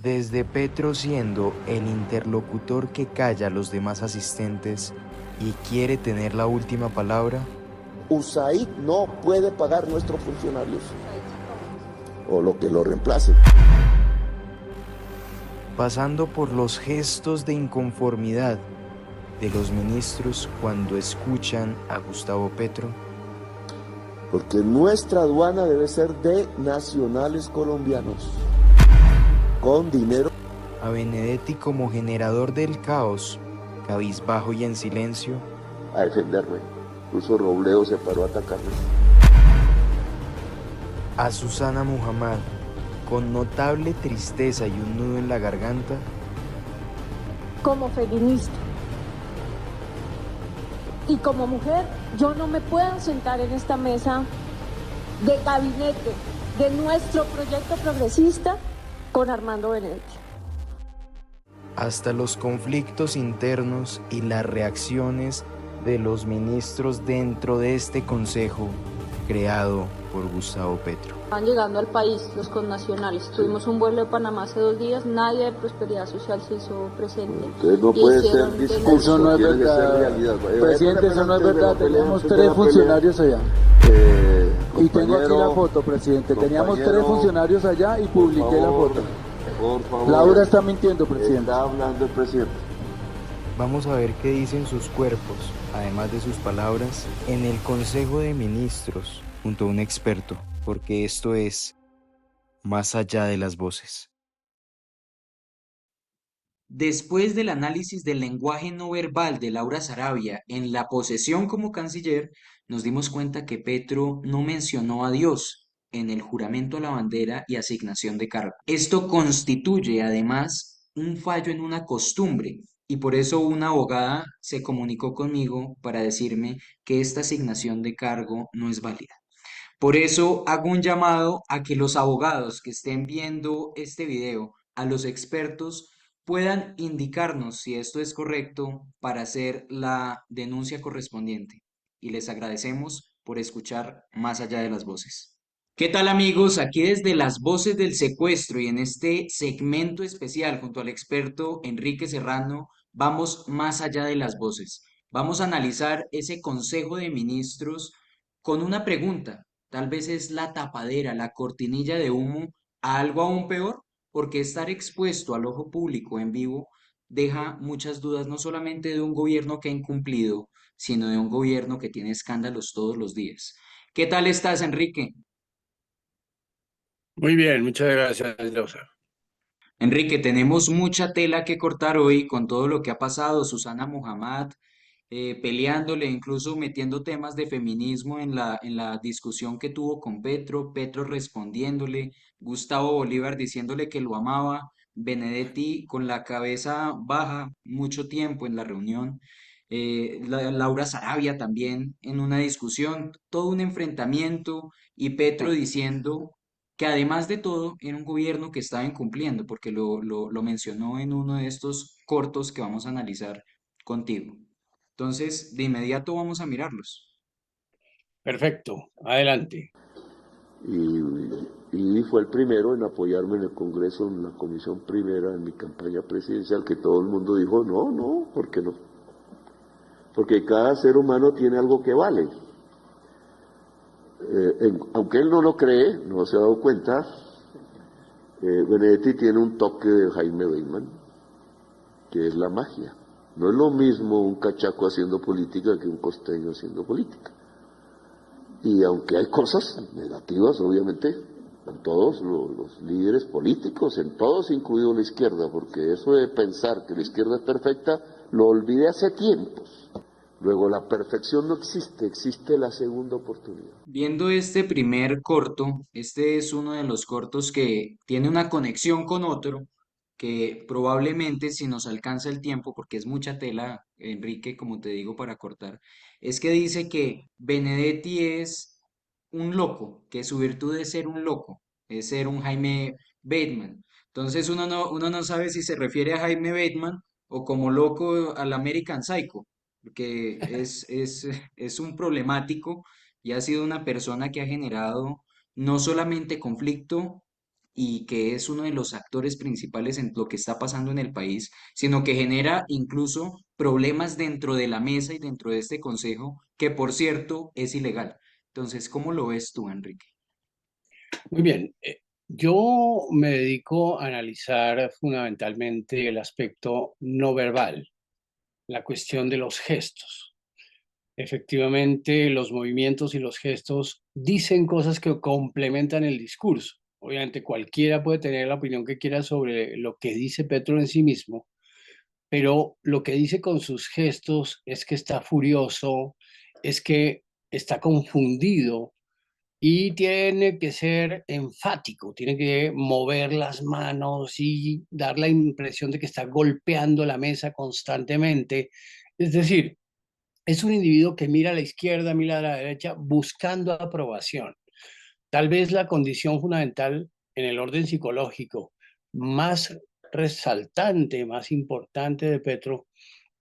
Desde Petro siendo el interlocutor que calla a los demás asistentes y quiere tener la última palabra, USAID no puede pagar nuestros funcionarios o lo que lo reemplace. pasando por los gestos de inconformidad de los ministros cuando escuchan a Gustavo Petro, Porque nuestra aduana debe ser de nacionales colombianos, con dinero. a Benedetti como generador del caos, cabizbajo y en silencio, A defenderme. Incluso Robledo se paró a atacarme. a Susana Muhammad con notable tristeza y un nudo en la garganta, como feminista. Y como mujer, yo no me puedo sentar en esta mesa de gabinete de nuestro proyecto progresista con Armando Benedetti. hasta los conflictos internos y las reacciones de los ministros dentro de este consejo creado por Gustavo Petro. Van llegando al país los connacionales. Tuvimos un vuelo de Panamá hace 2 días, nadie de Prosperidad Social se hizo presente. Entonces no Y puede hicieron ser discurso, Eso no es tiene que ser verdad. realidad. Presidente, eso no es verdad. Teníamos 3 funcionarios allá. Y tengo aquí la foto, presidente. Teníamos 3 funcionarios allá y publiqué la foto. Por favor. Laura está mintiendo, presidente. Está hablando el presidente. Vamos a ver qué dicen sus cuerpos, además de sus palabras, en el Consejo de Ministros, junto a un experto, porque esto es Más allá de las voces. Después del análisis del lenguaje no verbal de Laura Sarabia en la posesión como canciller, nos dimos cuenta que Petro no mencionó a Dios en el juramento a la bandera y asignación de cargo. Esto constituye además un fallo en una costumbre y por eso una abogada se comunicó conmigo para decirme que esta asignación de cargo no es válida. Por eso hago un llamado a que los abogados que estén viendo este video, a los expertos, puedan indicarnos si esto es correcto para hacer la denuncia correspondiente. Y les agradecemos por escuchar Más allá de las voces. ¿Qué tal amigos? Aquí desde las voces del secuestro y en este segmento especial junto al experto Enrique Serrano, vamos más allá de las voces. Vamos a analizar ese Consejo de Ministros con una pregunta. Tal vez es la tapadera, la cortinilla de humo a algo aún peor, porque estar expuesto al ojo público en vivo deja muchas dudas, no solamente de un gobierno que ha incumplido, sino de un gobierno que tiene escándalos todos los días. ¿Qué tal estás, Enrique? Muy bien, muchas gracias, Rosa. Enrique, tenemos mucha tela que cortar hoy con todo lo que ha pasado. Susana Muhammad peleándole, incluso metiendo temas de feminismo en la discusión que tuvo con Petro, Petro respondiéndole, Gustavo Bolívar diciéndole que lo amaba, Benedetti con la cabeza baja mucho tiempo en la reunión, Laura Sarabia también en una discusión, todo un enfrentamiento y Petro diciendo que además de todo era un gobierno que estaba incumpliendo, porque lo mencionó en uno de estos cortos que vamos a analizar contigo. Entonces, de inmediato vamos a mirarlos. Perfecto, adelante. Y fue el primero en apoyarme en el Congreso, en la comisión primera, en mi campaña presidencial, que todo el mundo dijo, no, no, ¿por qué no? Porque cada ser humano tiene algo que vale. Aunque él no lo cree, no se ha dado cuenta, Benedetti tiene un toque de Jaime Bateman, que es la magia. No es lo mismo un cachaco haciendo política que un costeño haciendo política. Y aunque hay cosas negativas, obviamente, en todos los líderes políticos, en todos, incluido la izquierda, porque eso de pensar que la izquierda es perfecta, lo olvidé hace tiempos. Luego, la perfección no existe, existe la segunda oportunidad. Viendo este primer corto, este es uno de los cortos que tiene una conexión con otro, que probablemente si nos alcanza el tiempo, porque es mucha tela, Enrique, como te digo, para cortar, es que dice que Benedetti es un loco, que su virtud es ser un loco, es ser un Jaime Bateman. Entonces uno no sabe si se refiere a Jaime Bateman o como loco al American Psycho, porque es un problemático y ha sido una persona que ha generado no solamente conflicto y que es uno de los actores principales en lo que está pasando en el país, sino que genera incluso problemas dentro de la mesa y dentro de este consejo, que por cierto es ilegal. Entonces, ¿cómo lo ves tú, Enrique? Muy bien. Yo me dedico a analizar fundamentalmente el aspecto no verbal, la cuestión de los gestos. Efectivamente, los movimientos y los gestos dicen cosas que complementan el discurso. Obviamente, cualquiera puede tener la opinión que quiera sobre lo que dice Petro en sí mismo, pero lo que dice con sus gestos es que está furioso, es que está confundido y tiene que ser enfático, tiene que mover las manos y dar la impresión de que está golpeando la mesa constantemente. Es decir, es un individuo que mira a la izquierda, mira a la derecha, buscando aprobación. Tal vez la condición fundamental en el orden psicológico más resaltante, más importante de Petro,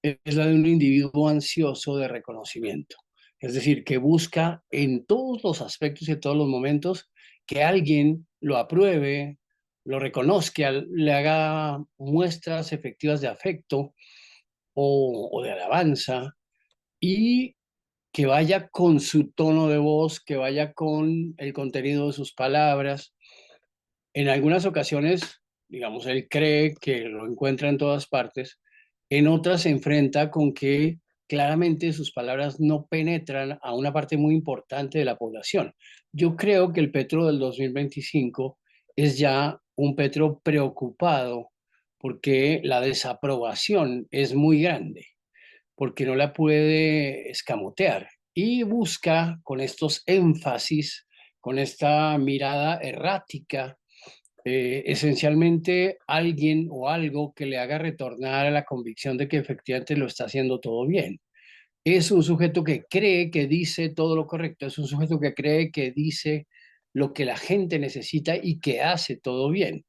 es la de un individuo ansioso de reconocimiento. Es decir, que busca en todos los aspectos y en todos los momentos que alguien lo apruebe, lo reconozca, le haga muestras efectivas de afecto o de alabanza y que vaya con su tono de voz, que vaya con el contenido de sus palabras. En algunas ocasiones, digamos, él cree que lo encuentra en todas partes, en otras se enfrenta con que claramente sus palabras no penetran a una parte muy importante de la población. Yo creo que el Petro del 2025 es ya un Petro preocupado porque la desaprobación es muy grande, porque no la puede escamotear y busca con estos énfasis, con esta mirada errática, esencialmente alguien o algo que le haga retornar a la convicción de que efectivamente lo está haciendo todo bien. Es un sujeto que cree que dice todo lo correcto, es un sujeto que cree que dice lo que la gente necesita y que hace todo bien,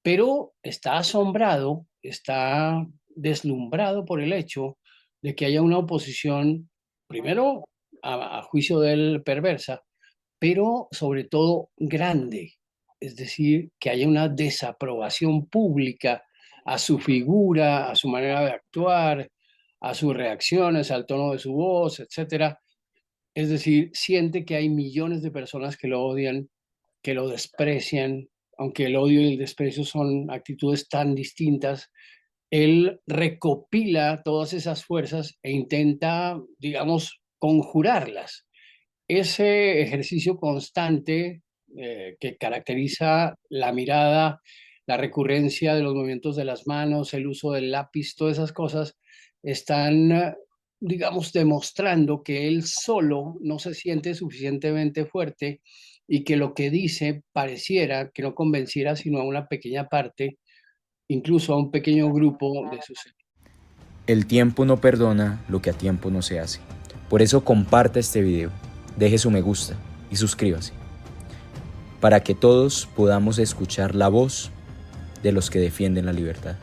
pero está asombrado, está deslumbrado por el hecho de que haya una oposición, primero a juicio de él perversa, pero sobre todo grande, es decir, que haya una desaprobación pública a su figura, a su manera de actuar, a sus reacciones, al tono de su voz, etcétera. Es decir, siente que hay millones de personas que lo odian, que lo desprecian, aunque el odio y el desprecio son actitudes tan distintas. Él recopila todas esas fuerzas e intenta, digamos, conjurarlas. Ese ejercicio constante que caracteriza la mirada, la recurrencia de los movimientos de las manos, el uso del lápiz, todas esas cosas están, digamos, demostrando que él solo no se siente suficientemente fuerte y que lo que dice pareciera que no convenciera sino a una pequeña parte, incluso a un pequeño grupo de sus... El tiempo no perdona lo que a tiempo no se hace. Por eso comparta este video, deje su me gusta y suscríbase, para que todos podamos escuchar la voz de los que defienden la libertad.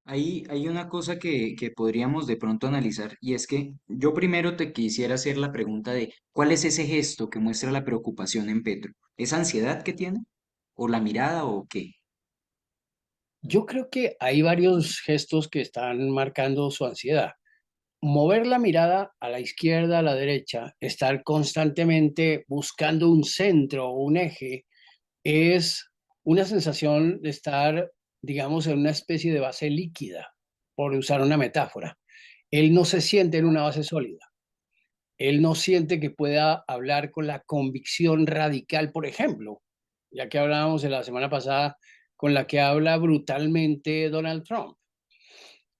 Hay una cosa que podríamos de pronto analizar y es que yo primero te quisiera hacer la pregunta de ¿cuál es ese gesto que muestra la preocupación en Petro? ¿Es ansiedad que tiene? ¿O la mirada o qué? Yo creo que hay varios gestos que están marcando su ansiedad. Mover la mirada a la izquierda, a la derecha, estar constantemente buscando un centro o un eje, es una sensación de estar, digamos, en una especie de base líquida, por usar una metáfora. Él no se siente en una base sólida. Él no siente que pueda hablar con la convicción radical, por ejemplo, ya que hablábamos de la semana pasada, con la que habla brutalmente Donald Trump.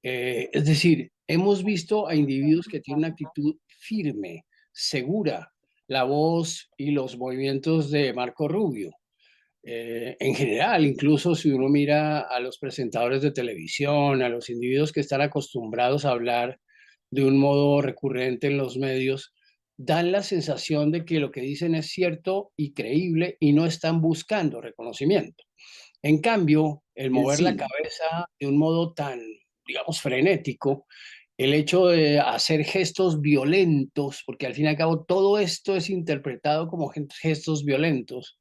Es decir, hemos visto a individuos que tienen una actitud firme, segura, la voz y los movimientos de Marco Rubio. En general, incluso si uno mira a los presentadores de televisión, a los individuos que están acostumbrados a hablar de un modo recurrente en los medios, dan la sensación de que lo que dicen es cierto y creíble y no están buscando reconocimiento. En cambio, el mover la Sí, cabeza de un modo tan, digamos, frenético, el hecho de hacer gestos violentos, porque al fin y al cabo todo esto es interpretado como gestos violentos,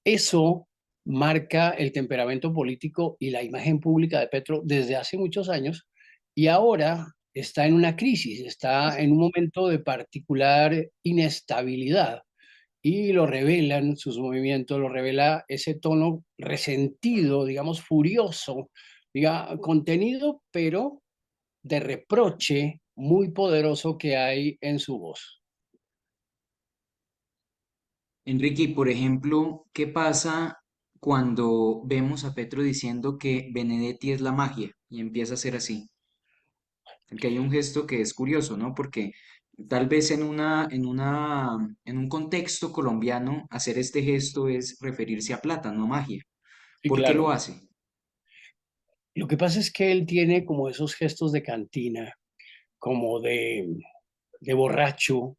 eso marca el temperamento político y la imagen pública de Petro desde hace muchos años y ahora está en una crisis, está en un momento de particular inestabilidad y lo revelan sus movimientos, lo revela ese tono resentido, digamos, furioso, contenido, pero de reproche muy poderoso que hay en su voz. Enrique, y por ejemplo, ¿qué pasa cuando vemos a Petro diciendo que Benedetti es la magia y empieza a ser así? Que hay un gesto que es curioso, ¿no? Porque tal vez en un contexto colombiano, hacer este gesto es referirse a plata, no a magia. Y ¿Por qué claro, lo hace? lo que pasa es que él tiene como esos gestos de cantina, como de borracho,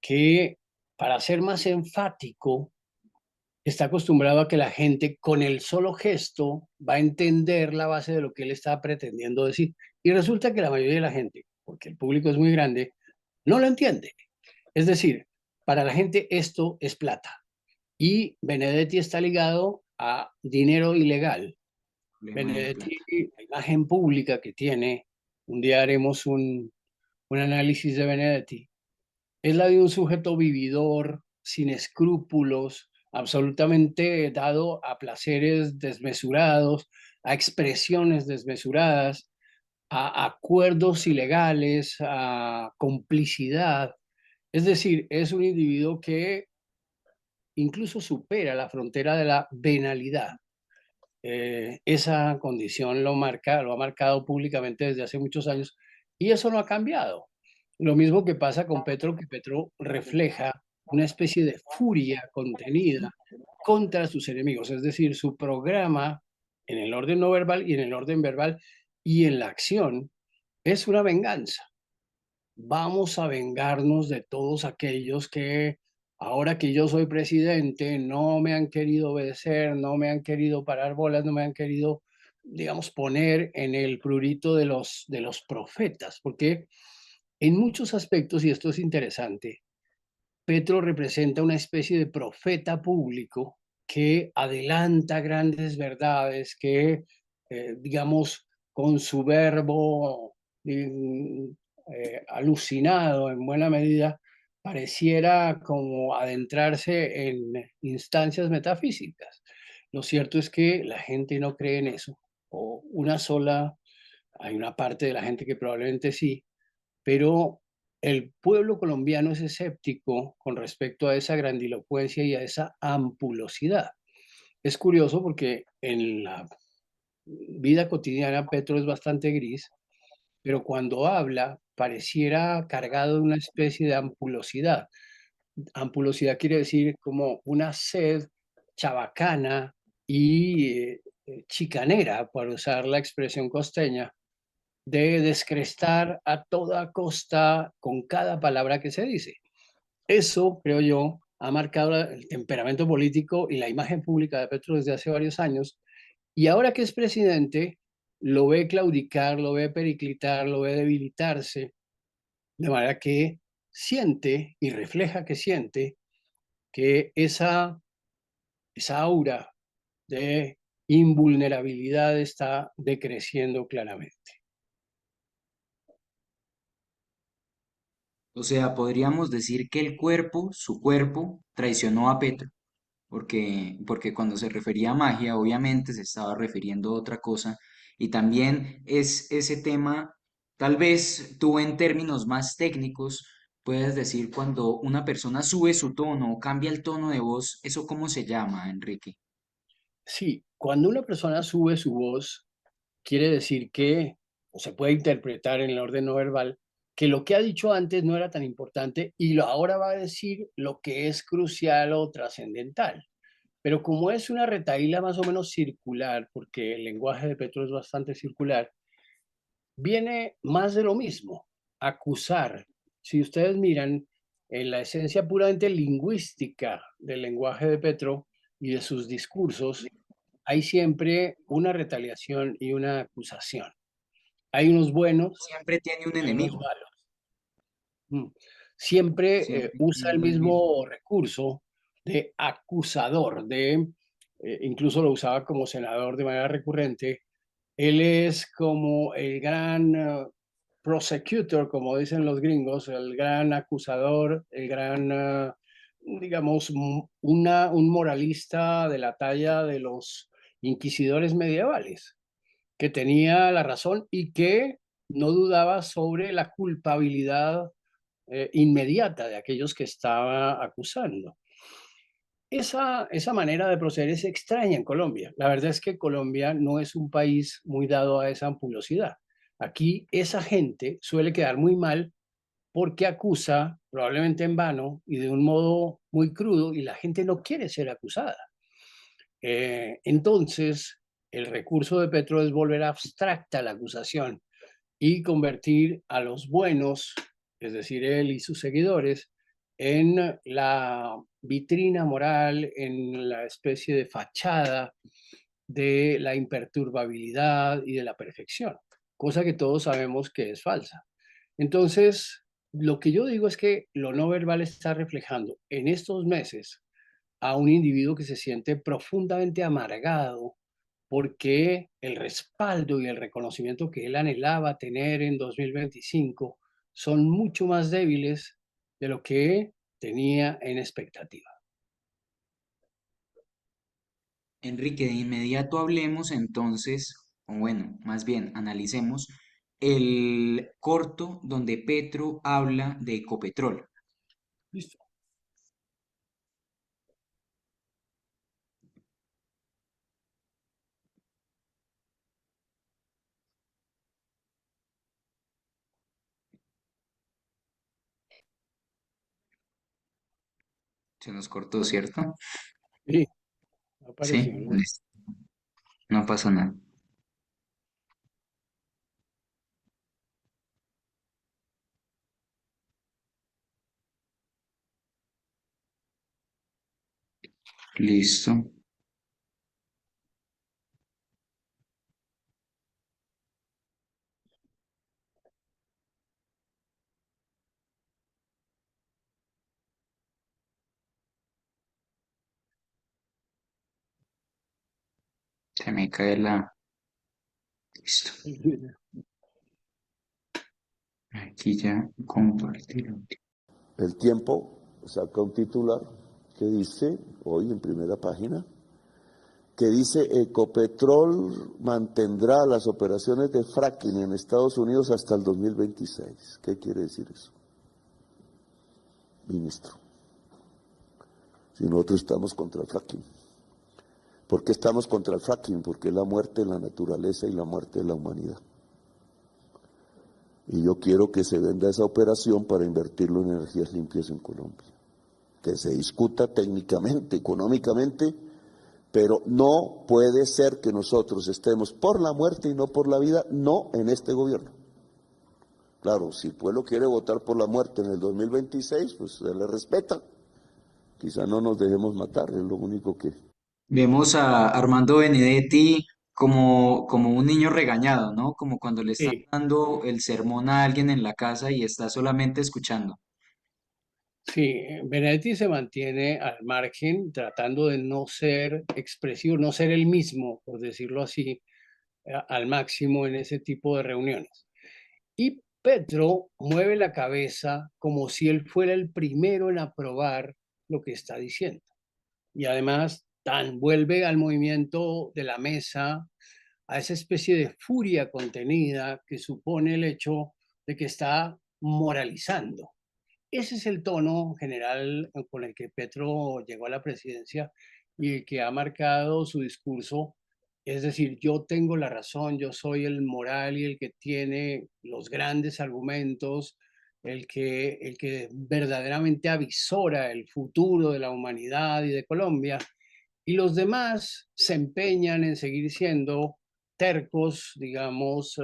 que para ser más enfático está acostumbrado a que la gente con el solo gesto va a entender la base de lo que él está pretendiendo decir. Y resulta que la mayoría de la gente, porque el público es muy grande, no lo entiende. Es decir, para la gente esto es plata. Y Benedetti está ligado a dinero ilegal. Problema de Benedetti, plata. la imagen pública que tiene, un día haremos un análisis de Benedetti, es la de un sujeto vividor, sin escrúpulos, absolutamente dado a placeres desmesurados, a expresiones desmesuradas, a acuerdos ilegales, a complicidad. Es decir, es un individuo que incluso supera la frontera de la venalidad. Esa condición lo ha marcado públicamente desde hace muchos años y eso no ha cambiado. Lo mismo que pasa con Petro, que Petro refleja una especie de furia contenida contra sus enemigos, es decir, su programa en el orden no verbal y en el orden verbal y en la acción es una venganza. Vamos a vengarnos de todos aquellos que ahora que yo soy presidente no me han querido obedecer, no me han querido parar bolas, no me han querido, digamos, poner en el prurito de los profetas, porque en muchos aspectos, y esto es interesante, Petro representa una especie de profeta público que adelanta grandes verdades, que, digamos, con su verbo mm, alucinado en buena medida, pareciera como adentrarse en instancias metafísicas. Lo cierto es que la gente no cree en eso, o una sola, hay una parte de la gente que probablemente sí, pero el pueblo colombiano es escéptico con respecto a esa grandilocuencia y a esa ampulosidad. Es curioso porque en la vida cotidiana Petro es bastante gris, pero cuando habla pareciera cargado de una especie de ampulosidad. Ampulosidad quiere decir como una sed chabacana y chicanera, por usar la expresión costeña, de descrestar a toda costa con cada palabra que se dice. Eso, creo yo, ha marcado el temperamento político y la imagen pública de Petro desde hace varios años. Y ahora que es presidente, lo ve claudicar, lo ve periclitar, lo ve debilitarse, de manera que siente y refleja que siente que esa aura de invulnerabilidad está decreciendo claramente. O sea, podríamos decir que el cuerpo, su cuerpo, traicionó a Petro, porque cuando se refería a magia, obviamente se estaba refiriendo a otra cosa, y también es ese tema, tal vez tú en términos más técnicos puedes decir cuando una persona sube su tono o cambia el tono de voz, ¿eso cómo se llama, Enrique? Sí, cuando una persona sube su voz, quiere decir que, o se puede interpretar en el orden no verbal, que lo que ha dicho antes no era tan importante y ahora va a decir lo que es crucial o trascendental. Pero como es una retahíla más o menos circular, porque el lenguaje de Petro es bastante circular, viene más de lo mismo, acusar. Si ustedes miran en la esencia puramente lingüística del lenguaje de Petro y de sus discursos, hay siempre una retaliación y una acusación. Hay unos buenos Siempre tiene un y hay unos enemigo. malos. Siempre Siempre usa el tiene un enemigo. mismo recurso de acusador, incluso lo usaba como senador de manera recurrente. Él es como el gran prosecutor, como dicen los gringos, el gran acusador, el gran, digamos, un moralista de la talla de los inquisidores medievales, que tenía la razón y que no dudaba sobre la culpabilidad inmediata de aquellos que estaba acusando. Esa manera de proceder es extraña en Colombia. La verdad es que Colombia no es un país muy dado a esa ampulosidad. Aquí esa gente suele quedar muy mal porque acusa, probablemente en vano y de un modo muy crudo, y la gente no quiere ser acusada. Entonces, el recurso de Petro es volver abstracta la acusación y convertir a los buenos, es decir, él y sus seguidores, en la vitrina moral, en la especie de fachada de la imperturbabilidad y de la perfección, cosa que todos sabemos que es falsa. Entonces, lo que yo digo es que lo no verbal está reflejando en estos meses a un individuo que se siente profundamente amargado porque el respaldo y el reconocimiento que él anhelaba tener en 2025 son mucho más débiles de lo que tenía en expectativa. Enrique, de inmediato hablemos entonces, o bueno, más bien analicemos el corto donde Petro habla de Ecopetrol. Listo. Se nos cortó, ¿cierto? Sí, apareció, Sí, ¿no? listo. No pasa nada. Listo. Se me cae la... Listo. Aquí ya compartir. El Tiempo saca un titular que dice, hoy en primera página, que dice Ecopetrol mantendrá las operaciones de fracking en Estados Unidos hasta el 2026. ¿Qué quiere decir eso, ministro? Si nosotros estamos contra el fracking. ¿Por qué estamos contra el fracking? Porque es la muerte de la naturaleza y la muerte de la humanidad. Y yo quiero que se venda esa operación para invertirlo en energías limpias en Colombia. Que se discuta técnicamente, económicamente, pero no puede ser que nosotros estemos por la muerte y no por la vida, no en este gobierno. Claro, si el pueblo quiere votar por la muerte en el 2026, pues se le respeta. Quizá no nos dejemos matar, es lo único que... Vemos a Armando Benedetti como un niño regañado, ¿no? Como cuando le están Sí, dando el sermón a alguien en la casa y está solamente escuchando. sí, Benedetti se mantiene al margen, tratando de no ser expresivo, no ser el mismo, por decirlo así, al máximo en ese tipo de reuniones. Y Petro mueve la cabeza como si él fuera el primero en aprobar lo que está diciendo. Y además, tan vuelve al movimiento de la mesa, a esa especie de furia contenida que supone el hecho de que está moralizando. Ese es el tono general con el que Petro llegó a la presidencia y el que ha marcado su discurso. Es decir, yo tengo la razón, yo soy el moral y el que tiene los grandes argumentos, el que verdaderamente avisora el futuro de la humanidad y de Colombia. Y los demás se empeñan en seguir siendo tercos, digamos,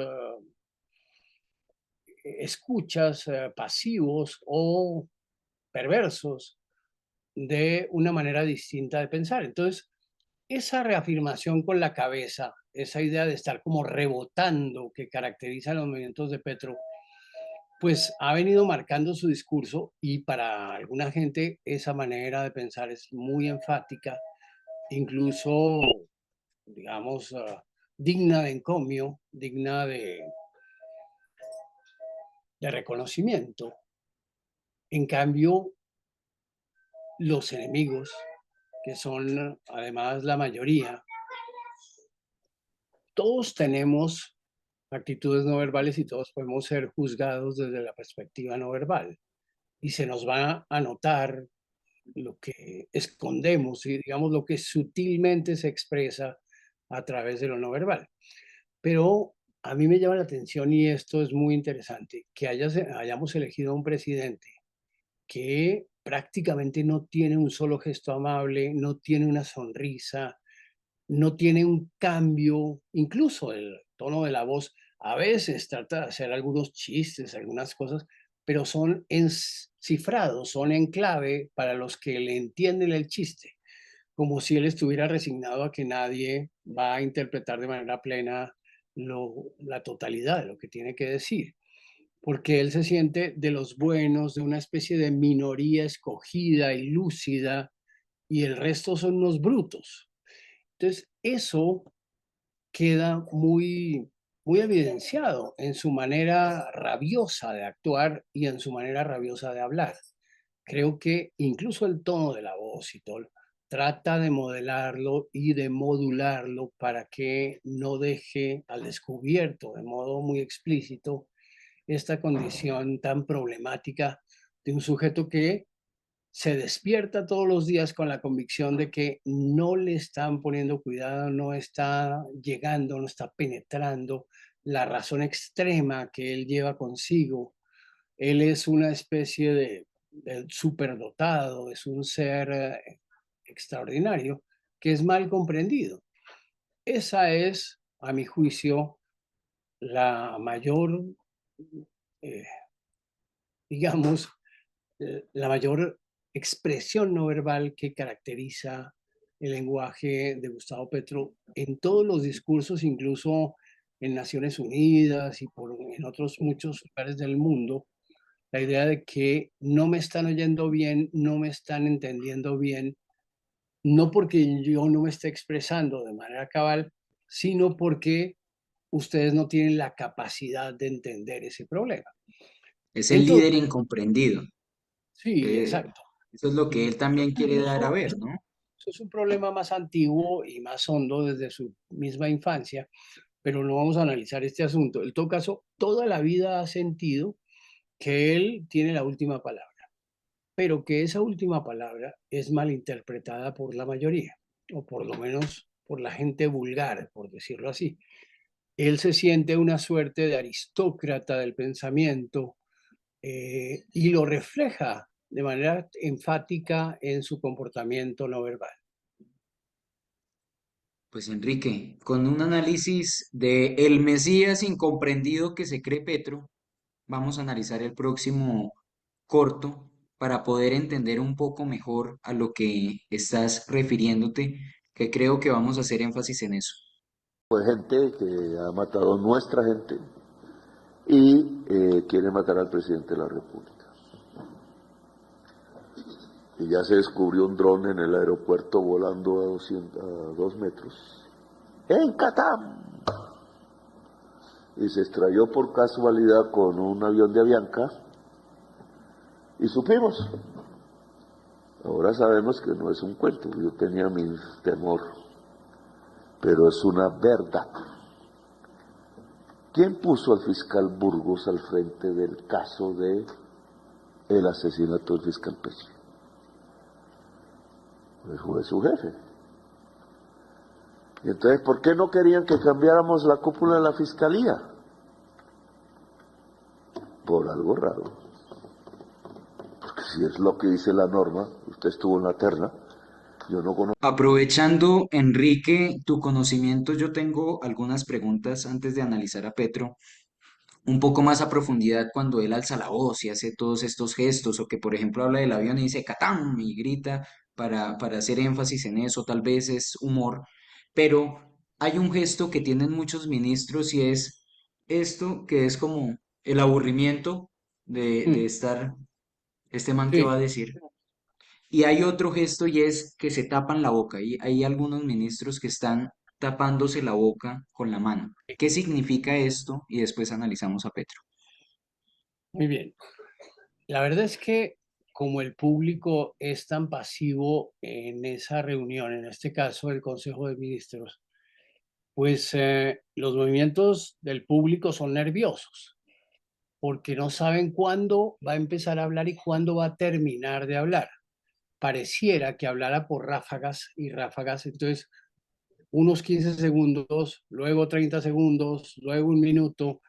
escuchas pasivos o perversos de una manera distinta de pensar. Entonces, esa reafirmación con la cabeza, esa idea de estar como rebotando que caracteriza los movimientos de Petro, pues ha venido marcando su discurso y para alguna gente esa manera de pensar es muy enfática, incluso, digamos, digna de encomio, digna de reconocimiento. En cambio, los enemigos, que son además la mayoría, todos tenemos actitudes no verbales y todos podemos ser juzgados desde la perspectiva no verbal. Y se nos va a notar lo que escondemos y digamos lo que sutilmente se expresa a través de lo no verbal. Pero a mí me llama la atención y esto es muy interesante, que hayamos elegido a un presidente que prácticamente no tiene un solo gesto amable, no tiene una sonrisa, no tiene un cambio, incluso el tono de la voz. A veces trata de hacer algunos chistes, algunas cosas, pero son cifrados, son en clave para los que le entienden el chiste, como si él estuviera resignado a que nadie va a interpretar de manera plena la totalidad de lo que tiene que decir, porque él se siente de los buenos, de una especie de minoría escogida y lúcida, y el resto son unos brutos. Entonces, eso queda muy evidenciado en su manera rabiosa de actuar y en su manera rabiosa de hablar. Creo que incluso el tono de la voz y todo trata de modelarlo y de modularlo para que no deje al descubierto de modo muy explícito esta condición tan problemática de un sujeto que se despierta todos los días con la convicción de que no le están poniendo cuidado, no está llegando, no está penetrando la razón extrema que él lleva consigo. Él es una especie de superdotado, es un ser extraordinario que es mal comprendido. Esa es, a mi juicio, la mayor, eh, digamos, la mayor expresión no verbal que caracteriza el lenguaje de Gustavo Petro en todos los discursos, incluso en Naciones Unidas y en otros muchos lugares del mundo, la idea de que no me están oyendo bien, no me están entendiendo bien, no porque yo no me esté expresando de manera cabal, sino porque ustedes no tienen la capacidad de entender ese problema. Es el Entonces, líder incomprendido. sí, Eh, exacto. Eso es lo que Y él yo también creo quiere que dar a eso, ver, ¿no? eso es un problema más antiguo y más hondo desde su misma infancia, pero no vamos a analizar este asunto. En todo caso, toda la vida ha sentido que él tiene la última palabra, pero que esa última palabra es malinterpretada por la mayoría, o por lo menos por la gente vulgar, por decirlo así. Él se siente una suerte de aristócrata del pensamiento y lo refleja de manera enfática en su comportamiento no verbal. Pues Enrique, con un análisis de el Mesías incomprendido que se cree Petro, vamos a analizar el próximo corto para poder entender un poco mejor a lo que estás refiriéndote, que creo que vamos a hacer énfasis en eso. Pues gente que ha matado a nuestra gente y quiere matar al presidente de la República. Y ya se descubrió un dron en el aeropuerto volando a 2 metros. ¡En Catam! Y se estrelló por casualidad con un avión de Avianca y supimos. Ahora sabemos que no es un cuento, yo tenía mi temor, pero es una verdad. ¿Quién puso al fiscal Burgos al frente del caso de el asesinato del fiscal Pérez? Pues fue su jefe. Y entonces, ¿por qué no querían que cambiáramos la cúpula de la fiscalía? Por algo raro. Porque si es lo que dice la norma, usted estuvo en la terna, yo no conozco. Aprovechando, Enrique, tu conocimiento, yo tengo algunas preguntas antes de analizar a Petro, un poco más a profundidad cuando él alza la voz y hace todos estos gestos, o que por ejemplo habla del avión y dice ¡Catán! Y grita. para hacer énfasis en eso, tal vez es humor, pero hay un gesto que tienen muchos ministros y es esto que es como el aburrimiento de Mm, estar, este man que va sí, a decir. Y hay otro gesto y es que se tapan la boca. Y hay algunos ministros que están tapándose la boca con la mano. ¿Qué significa esto? Y después analizamos a Petro. muy bien. La verdad es que como el público es tan pasivo en esa reunión, en este caso el Consejo de Ministros, pues los movimientos del público son nerviosos, porque no saben cuándo va a empezar a hablar y cuándo va a terminar de hablar. Pareciera que hablara por ráfagas y ráfagas, entonces unos 15 segundos, luego 30 segundos, luego un minuto,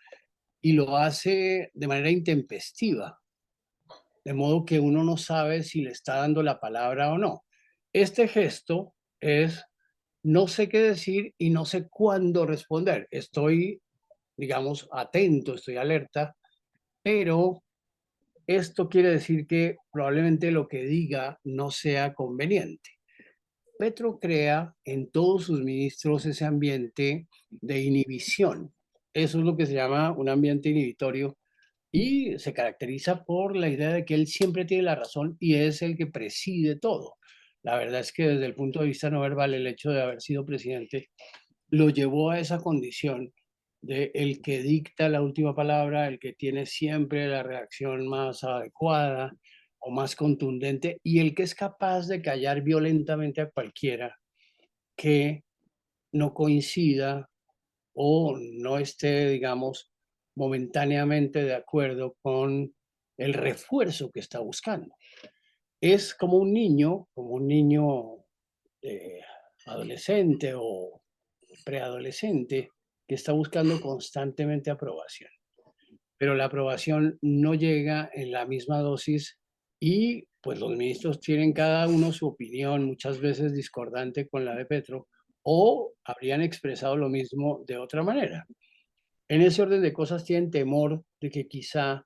y lo hace de manera intempestiva, de modo que uno no sabe si le está dando la palabra o no. Este gesto es no sé qué decir y no sé cuándo responder. Estoy, digamos, atento, estoy alerta, pero esto quiere decir que probablemente lo que diga no sea conveniente. Petro crea en todos sus ministros ese ambiente de inhibición. Eso es lo que se llama un ambiente inhibitorio y se caracteriza por la idea de que él siempre tiene la razón y es el que preside todo. La verdad es que desde el punto de vista no verbal, el hecho de haber sido presidente lo llevó a esa condición de el que dicta la última palabra, el que tiene siempre la reacción más adecuada o más contundente y el que es capaz de callar violentamente a cualquiera que no coincida o no esté, digamos, momentáneamente de acuerdo con el refuerzo que está buscando. Es como un niño eh, adolescente o preadolescente que está buscando constantemente aprobación, pero la aprobación no llega en la misma dosis y pues los ministros tienen cada uno su opinión, muchas veces discordante con la de Petro, o habrían expresado lo mismo de otra manera. En ese orden de cosas tienen temor de que quizá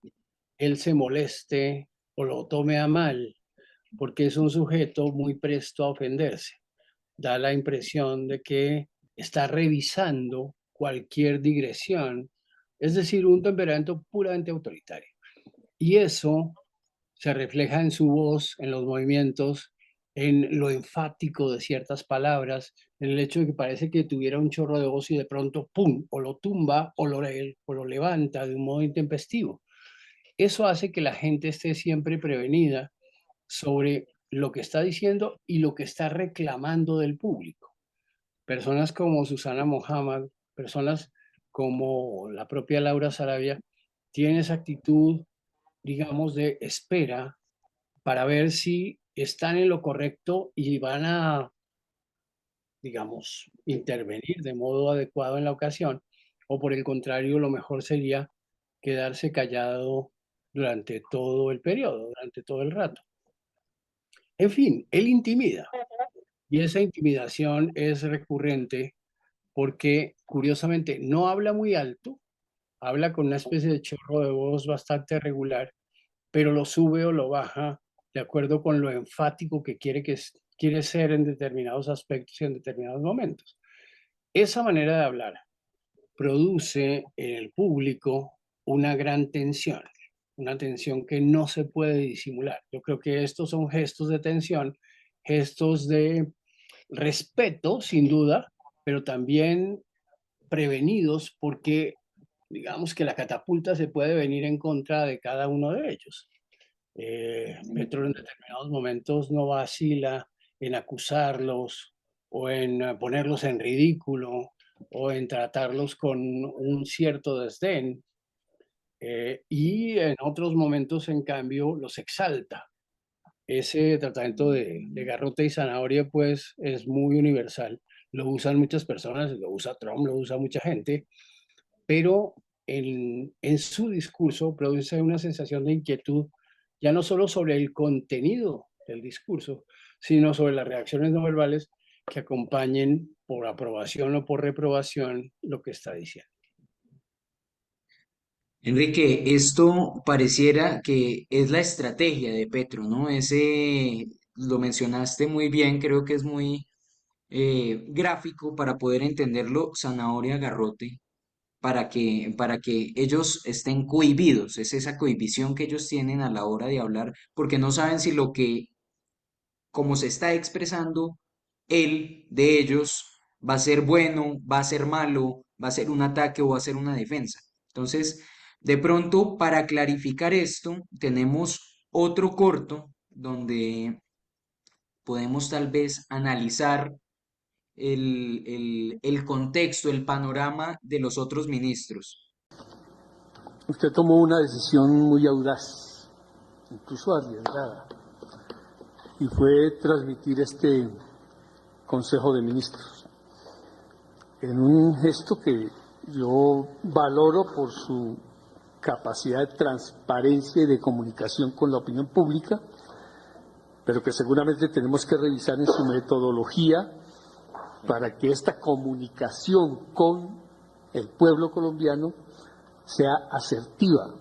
él se moleste o lo tome a mal, porque es un sujeto muy presto a ofenderse. Da la impresión de que está revisando cualquier digresión, es decir, un temperamento puramente autoritario. Y eso se refleja en su voz, en los movimientos, en lo enfático de ciertas palabras, en el hecho de que parece que tuviera un chorro de voz y de pronto, ¡pum!, o lo tumba o lo levanta de un modo intempestivo. Eso hace que la gente esté siempre prevenida sobre lo que está diciendo y lo que está reclamando del público. Personas como Susana Mohammad, personas como la propia Laura Sarabia, tienen esa actitud, digamos, de espera para ver si están en lo correcto y van a, digamos, intervenir de modo adecuado en la ocasión, o por el contrario, lo mejor sería quedarse callado durante todo el periodo, durante todo el rato. En fin, él intimida y esa intimidación es recurrente porque curiosamente no habla muy alto, habla con una especie de chorro de voz bastante regular, pero lo sube o lo baja de acuerdo con lo enfático que quiere ser en determinados aspectos y en determinados momentos. Esa manera de hablar produce en el público una gran tensión, una tensión que no se puede disimular. Yo creo que estos son gestos de tensión, gestos de respeto, sin duda, pero también prevenidos porque digamos que la catapulta se puede venir en contra de cada uno de ellos. Petro en determinados momentos no vacila en acusarlos o en ponerlos en ridículo o en tratarlos con un cierto desdén. Y en otros momentos, en cambio, los exalta. Ese tratamiento de garrote y zanahoria, pues, es muy universal. Lo usan muchas personas, lo usa Trump, lo usa mucha gente, pero en su discurso produce una sensación de inquietud, ya no solo sobre el contenido del discurso, sino sobre las reacciones no verbales que acompañen por aprobación o por reprobación lo que está diciendo. Enrique, esto pareciera que es la estrategia de Petro, ¿no? Ese lo mencionaste muy bien, creo que es muy gráfico para poder entenderlo, zanahoria garrote, para que ellos estén cohibidos, es esa cohibición que ellos tienen a la hora de hablar, porque no saben si lo que, como se está expresando, él de ellos va a ser bueno, va a ser malo, va a ser un ataque o va a ser una defensa. Entonces, de pronto, para clarificar esto, tenemos otro corto donde podemos tal vez analizar el contexto, el panorama de los otros ministros. Usted tomó una decisión muy audaz, incluso arriesgada, y fue transmitir este Consejo de Ministros en un gesto que yo valoro por su capacidad de transparencia y de comunicación con la opinión pública, pero que seguramente tenemos que revisar en su metodología para que esta comunicación con el pueblo colombiano sea asertiva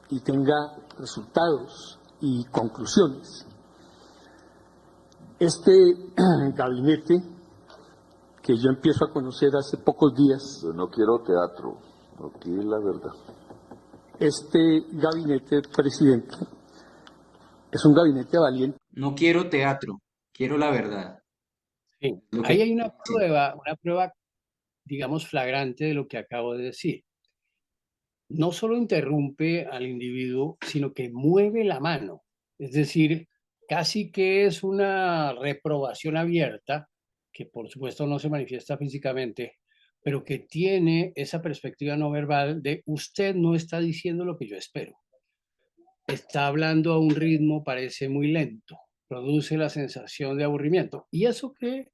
y tenga resultados y conclusiones. Este gabinete, que yo empiezo a conocer hace pocos días. Yo no quiero teatro, aquí es la verdad. Este gabinete, presidente, es un gabinete valiente. No quiero teatro, quiero la verdad. Sí. Lo Ahí que, hay sí. una prueba, digamos, flagrante de lo que acabo de decir. No solo interrumpe al individuo, sino que mueve la mano. Es decir, casi que es una reprobación abierta, que por supuesto no se manifiesta físicamente, pero que tiene esa perspectiva no verbal de usted no está diciendo lo que yo espero. Está hablando a un ritmo, parece muy lento, produce la sensación de aburrimiento. Y eso que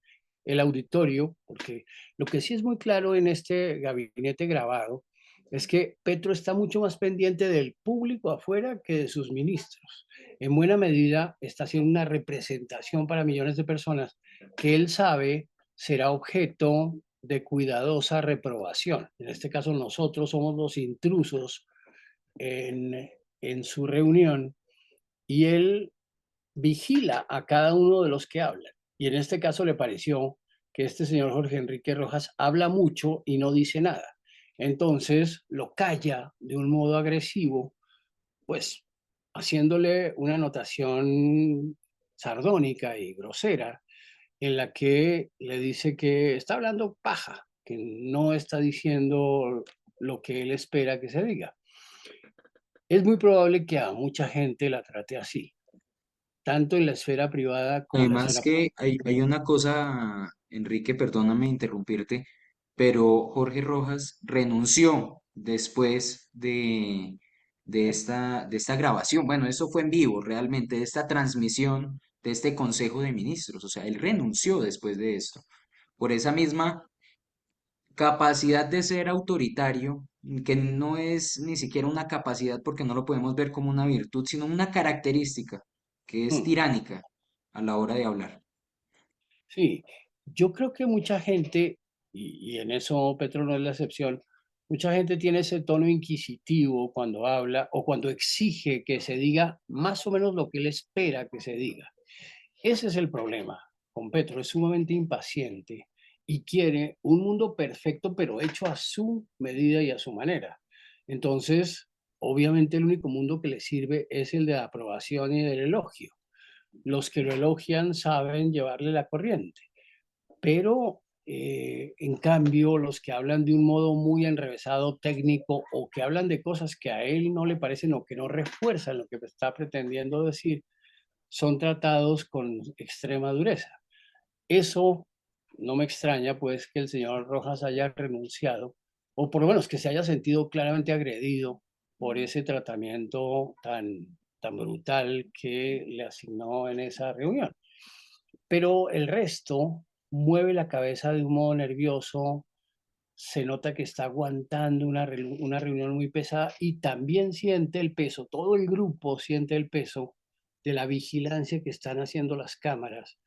el auditorio, porque lo que sí es muy claro en este gabinete grabado, es que Petro está mucho más pendiente del público afuera que de sus ministros. En buena medida está haciendo una representación para millones de personas que él sabe será objeto de cuidadosa reprobación. En este caso nosotros somos los intrusos en su reunión y él vigila a cada uno de los que hablan. Y en este caso le pareció que este señor Jorge Enrique Rojas habla mucho y no dice nada. Entonces lo calla de un modo agresivo, pues haciéndole una anotación sardónica y grosera en la que le dice que está hablando paja, que no está diciendo lo que él espera que se diga. Es muy probable que a mucha gente la trate así, tanto en la esfera privada como en la Además esfera que pública. hay una cosa, Enrique, perdóname interrumpirte, pero Jorge Rojas renunció después de esta grabación. Bueno, eso fue en vivo realmente, de esta transmisión de este Consejo de Ministros. O sea, él renunció después de esto. Por esa misma capacidad de ser autoritario, que no es ni siquiera una capacidad porque no lo podemos ver como una virtud, sino una característica que es Hmm. tiránica a la hora de hablar. Sí, yo creo que mucha gente, y en eso Petro no es la excepción, mucha gente tiene ese tono inquisitivo cuando habla o cuando exige que se diga más o menos lo que él espera que se diga. Ese es el problema con Petro, es sumamente impaciente y quiere un mundo perfecto, pero hecho a su medida y a su manera. Entonces, obviamente el único mundo que le sirve es el de la aprobación y del elogio. Los que lo elogian saben llevarle la corriente, pero en cambio los que hablan de un modo muy enrevesado técnico o que hablan de cosas que a él no le parecen o que no refuerzan lo que está pretendiendo decir, son tratados con extrema dureza. Eso no me extraña, pues, que el señor Rojas haya renunciado, o por lo menos que se haya sentido claramente agredido por ese tratamiento tan brutal que le asignó en esa reunión. Pero el resto mueve la cabeza de un modo nervioso, se nota que está aguantando una reunión muy pesada y también siente el peso, todo el grupo siente el peso de la vigilancia que están haciendo las cámaras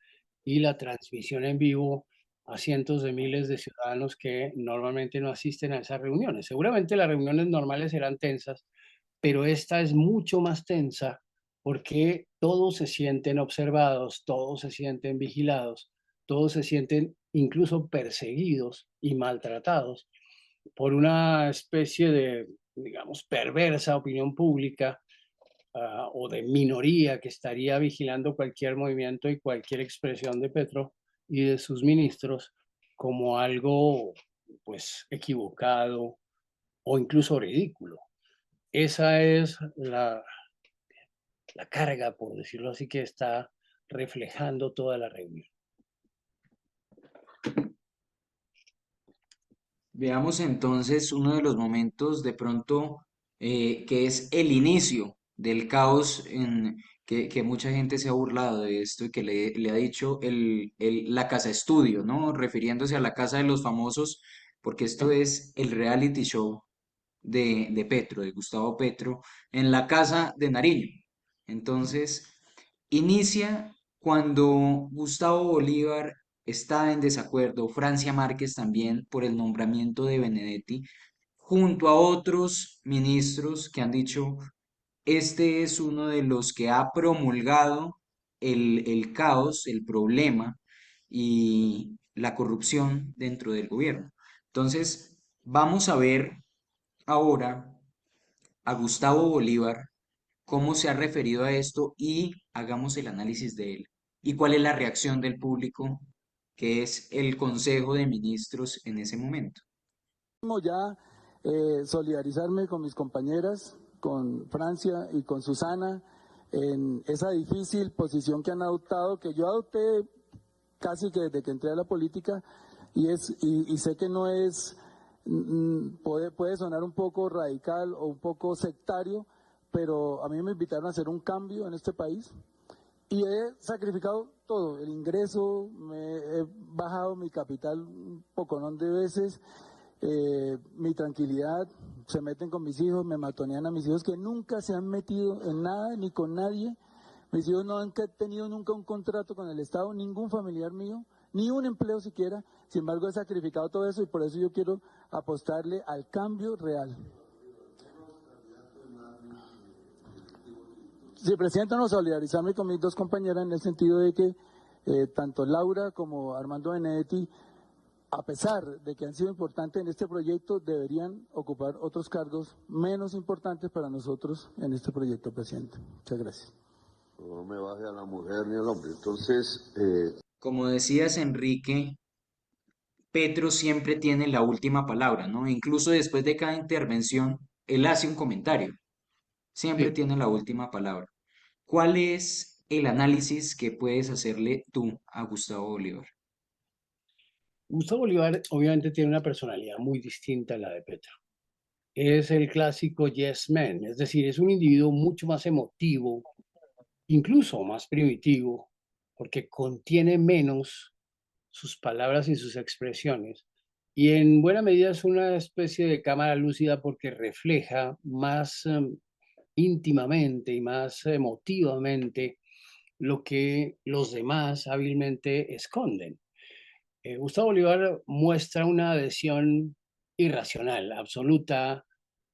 y la transmisión en vivo a cientos de miles de ciudadanos que normalmente no asisten a esas reuniones. Seguramente las reuniones normales serán tensas, pero esta es mucho más tensa porque todos se sienten observados, todos se sienten vigilados, todos se sienten incluso perseguidos y maltratados por una especie de, digamos, perversa opinión pública o de minoría que estaría vigilando cualquier movimiento y cualquier expresión de Petro y de sus ministros como algo pues equivocado o incluso ridículo. Esa es la carga, por decirlo así, que está reflejando toda la reunión. Veamos entonces uno de los momentos de pronto que es el inicio del caos que mucha gente se ha burlado de esto y que le ha dicho la casa estudio, ¿no? Refiriéndose a la casa de los famosos, porque esto es el reality show de Petro, de Gustavo Petro, en la casa de Nariño. Entonces, inicia cuando Gustavo Bolívar está en desacuerdo, Francia Márquez también, por el nombramiento de Benedetti, junto a otros ministros que han dicho, este es uno de los que ha promulgado el caos, el problema y la corrupción dentro del gobierno. Entonces, vamos a ver ahora a Gustavo Bolívar, cómo se ha referido a esto y hagamos el análisis de él. ¿Y cuál es la reacción del público, que es el Consejo de Ministros en ese momento? Ya solidarizarme con mis compañeras, con Francia y con Susana, en esa difícil posición que han adoptado, que yo adopté casi que desde que entré a la política, y sé que no es, puede sonar un poco radical o un poco sectario, pero a mí me invitaron a hacer un cambio en este país y he sacrificado todo, el ingreso, he bajado mi capital un poconón de veces, mi tranquilidad, se meten con mis hijos, me matonean a mis hijos que nunca se han metido en nada ni con nadie. Mis hijos no han tenido nunca un contrato con el Estado, ningún familiar mío, ni un empleo siquiera. Sin embargo, he sacrificado todo eso y por eso yo quiero apostarle al cambio real. Sí, presidente, no, solidarizarme con mis dos compañeras en el sentido de que tanto Laura como Armando Benedetti, a pesar de que han sido importantes en este proyecto, deberían ocupar otros cargos menos importantes para nosotros en este proyecto, presidente. Muchas gracias. No me baje a la mujer ni al hombre. Entonces, Como decías, Enrique, Petro siempre tiene la última palabra, ¿no? Incluso después de cada intervención, él hace un comentario. Siempre Sí. tiene la última palabra. ¿Cuál es el análisis que puedes hacerle tú a Gustavo Bolívar? Gustavo Bolívar obviamente tiene una personalidad muy distinta a la de Petro. Es el clásico yes man, es decir, es un individuo mucho más emotivo, incluso más primitivo, porque contiene menos sus palabras y sus expresiones. Y en buena medida es una especie de cámara lúcida porque refleja más íntimamente y más emotivamente lo que los demás hábilmente esconden. Gustavo Bolívar muestra una adhesión irracional, absoluta,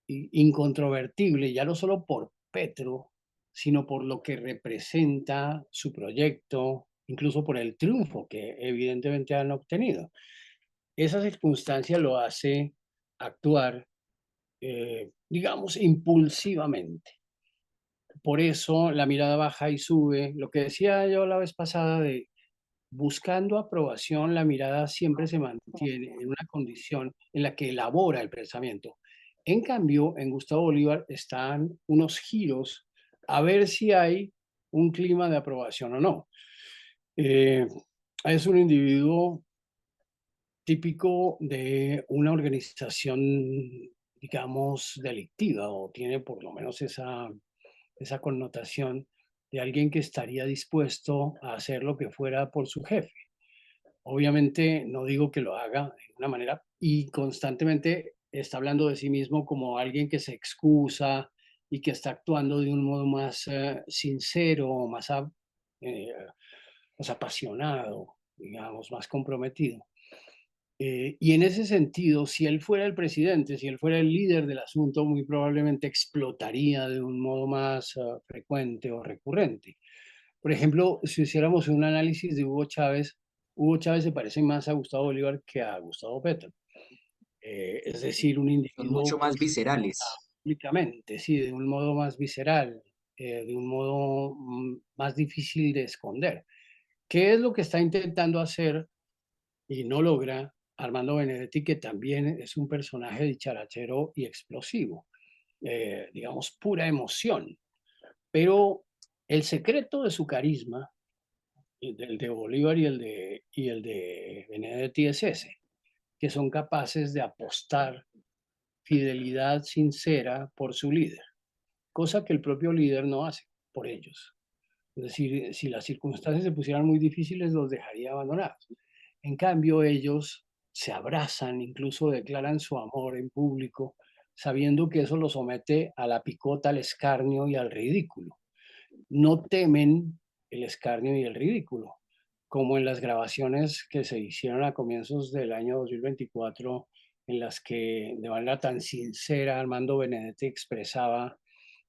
incontrovertible, ya no solo por Petro, sino por lo que representa su proyecto, incluso por el triunfo que evidentemente han obtenido. Esa circunstancia lo hace actuar, digamos, impulsivamente. Por eso la mirada baja y sube. Lo que decía yo la vez pasada de buscando aprobación, la mirada siempre se mantiene en una condición en la que elabora el pensamiento. En cambio, en Gustavo Bolívar están unos giros a ver si hay un clima de aprobación o no. Es un individuo típico de una organización, digamos, delictiva, o tiene por lo menos esa connotación de alguien que estaría dispuesto a hacer lo que fuera por su jefe. Obviamente no digo que lo haga de una manera y constantemente está hablando de sí mismo como alguien que se excusa y que está actuando de un modo más sincero, más apasionado, digamos, más comprometido. Y en ese sentido, si él fuera el presidente, si él fuera el líder del asunto, muy probablemente explotaría de un modo más frecuente o recurrente. Por ejemplo, si hiciéramos un análisis de Hugo Chávez se parece más a Gustavo Bolívar que a Gustavo Petro. Es decir, un Son mucho individuo que más viscerales. públicamente, sí, de un modo más visceral, de un modo más difícil de esconder. ¿Qué es lo que está intentando hacer y no logra Armando Benedetti, que también es un personaje dicharachero y explosivo? Digamos, pura emoción. Pero el secreto de su carisma, el de Bolívar y el de Benedetti, es ese, que son capaces de apostar fidelidad sincera por su líder, cosa que el propio líder no hace por ellos. Es decir, si las circunstancias se pusieran muy difíciles, los dejaría abandonados. En cambio, ellos se abrazan, incluso declaran su amor en público, sabiendo que eso los somete a la picota, al escarnio y al ridículo. No temen el escarnio y el ridículo, como en las grabaciones que se hicieron a comienzos del año 2024, en las que de manera tan sincera Armando Benedetti expresaba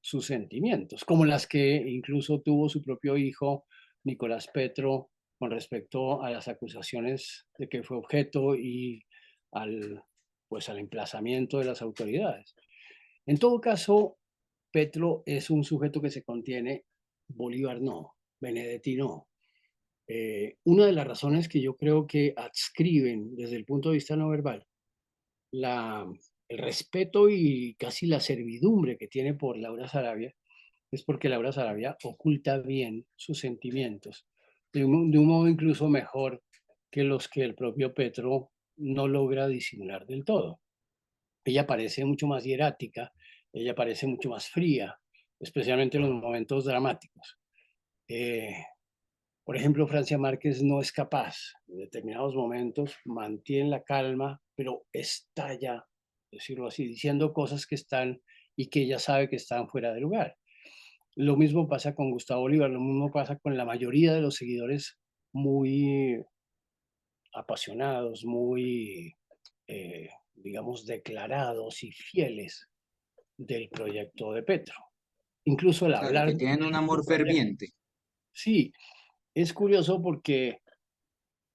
sus sentimientos, como las que incluso tuvo su propio hijo, Nicolás Petro, con respecto a las acusaciones de que fue objeto y al, pues, al emplazamiento de las autoridades. En todo caso, Petro es un sujeto que se contiene, Bolívar no, Benedetti no. Una de las razones que yo creo que adscriben desde el punto de vista no verbal la, el respeto y casi la servidumbre que tiene por Laura Sarabia es porque Laura Sarabia oculta bien sus sentimientos, de un modo incluso mejor que los que el propio Petro no logra disimular del todo. Ella parece mucho más hierática, ella parece mucho más fría, especialmente en los momentos dramáticos. Por ejemplo, Francia Márquez no es capaz, en determinados momentos, mantiene la calma, pero estalla, decirlo así, diciendo cosas que están y que ella sabe que están fuera de lugar. Lo mismo pasa con Gustavo Bolívar, lo mismo pasa con la mayoría de los seguidores muy apasionados, muy, digamos, declarados y fieles del proyecto de Petro. Incluso el Claro, hablar que de tienen un amor ferviente. sí, es curioso porque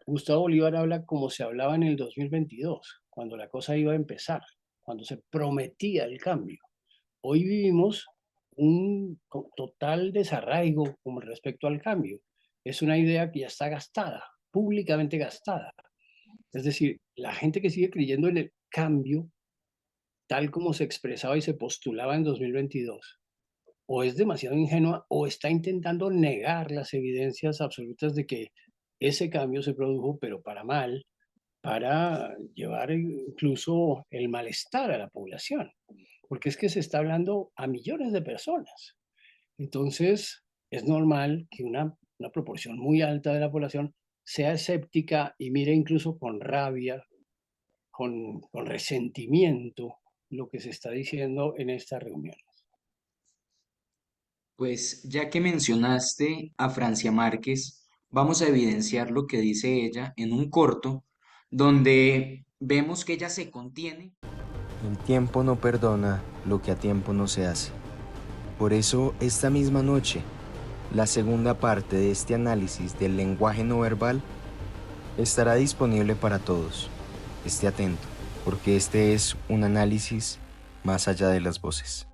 Gustavo Bolívar habla como se hablaba en el 2022, cuando la cosa iba a empezar, cuando se prometía el cambio. Hoy vivimos un total desarraigo con respecto al cambio. Es una idea que ya está gastada, públicamente gastada. Es decir, la gente que sigue creyendo en el cambio, tal como se expresaba y se postulaba en 2022, o es demasiado ingenua o está intentando negar las evidencias absolutas de que ese cambio se produjo, pero para mal, para llevar incluso el malestar a la población, porque es que se está hablando a millones de personas. Entonces, es normal que una proporción muy alta de la población sea escéptica y mire incluso con rabia, con resentimiento lo que se está diciendo en esta reunión. Pues ya que mencionaste a Francia Márquez, vamos a evidenciar lo que dice ella en un corto donde vemos que ella se contiene. El tiempo no perdona lo que a tiempo no se hace. Por eso, esta misma noche, la segunda parte de este análisis del lenguaje no verbal estará disponible para todos. Esté atento, porque este es un análisis más allá de las voces.